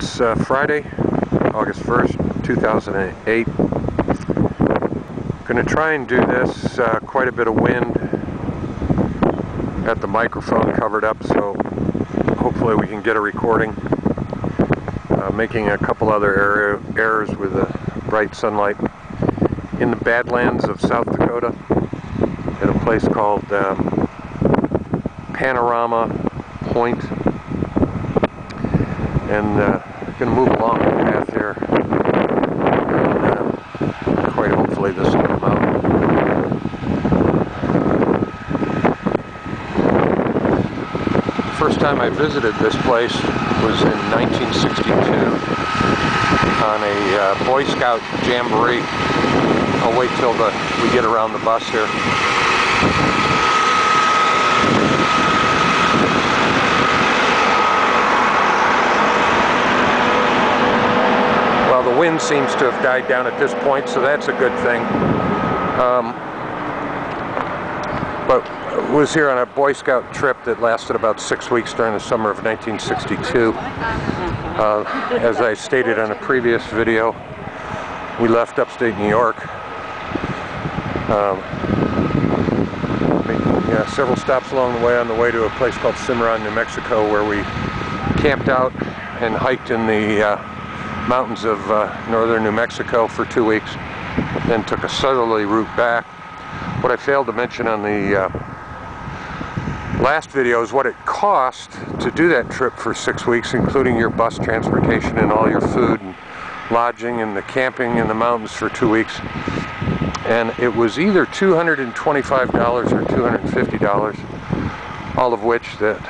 It's Friday, August 1st, 2008. Going to try and do this, quite a bit of wind. Got the microphone covered up, so hopefully we can get a recording. Making a couple other errors with the bright sunlight. In the Badlands of South Dakota, at a place called Panorama Point. And going to move along the path here, and quite hopefully this will come out. The first time I visited this place was in 1962 on a Boy Scout jamboree. I'll wait till we get around the bus here. The wind seems to have died down at this point, so that's a good thing. But I was here on a Boy Scout trip that lasted about 6 weeks during the summer of 1962. As I stated on a previous video, we left upstate New York, making several stops along the way on the way to a place called Cimarron, New Mexico, where we camped out and hiked in the mountains of northern New Mexico for 2 weeks, then took a southerly route back. What I failed to mention on the last video is what it cost to do that trip for 6 weeks, including your bus transportation and all your food and lodging and the camping in the mountains for 2 weeks. And it was either $225 or $250, all of which that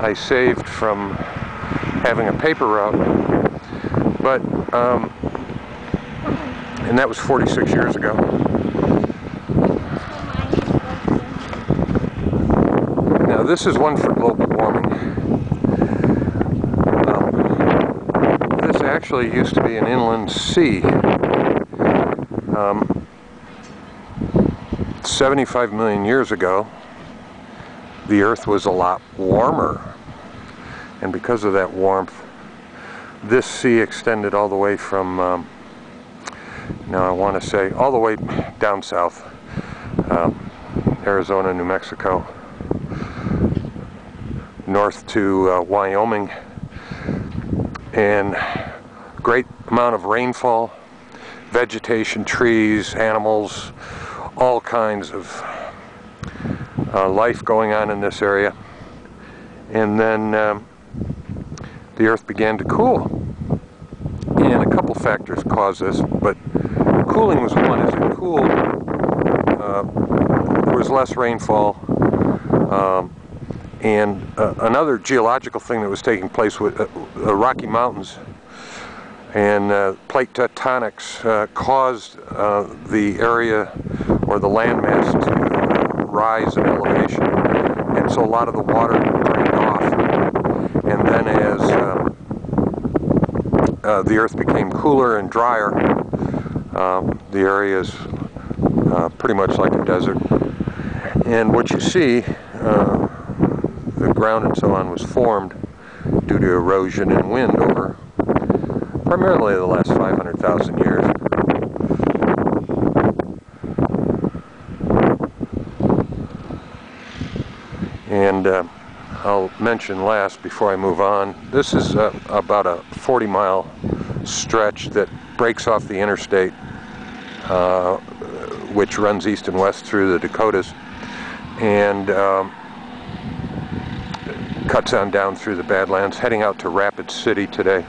I saved from having a paper route. But, and that was 46 years ago. Now this is one for global warming. This actually used to be an inland sea. 75 million years ago, the Earth was a lot warmer. And because of that warmth, this sea extended all the way from, now I want to say, all the way down south, Arizona, New Mexico, north to Wyoming, and great amount of rainfall, vegetation, trees, animals, all kinds of life going on in this area. And then the Earth began to cool, and a couple factors caused this, but cooling was one. As it cooled, there was less rainfall, and another geological thing that was taking place with the Rocky Mountains and plate tectonics caused the area or the landmass to rise in elevation, and so a lot of the water drained off. And then as the Earth became cooler and drier, the area is pretty much like a desert. And what you see, the ground and so on was formed due to erosion and wind over primarily the last 500,000 years. And I'll mention last before I move on, this is about a 40-mile stretch that breaks off the interstate, which runs east and west through the Dakotas, and cuts on down through the Badlands, heading out to Rapid City today.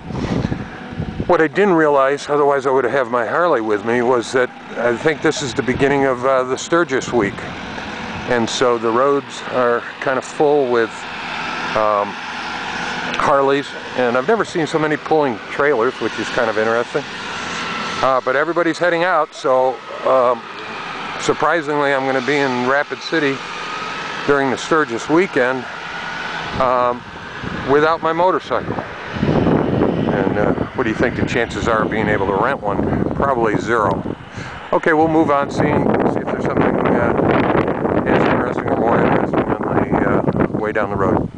What I didn't realize, otherwise I would have my Harley with me, was that I think this is the beginning of the Sturgis week. And so the roads are kind of full with Harleys, and I've never seen so many pulling trailers, which is kind of interesting. But everybody's heading out, so surprisingly I'm going to be in Rapid City during the Sturgis weekend without my motorcycle. And what do you think the chances are of being able to rent one? Probably zero. Okay, we'll move on, see if there's something as interesting or more interesting on the way down the road.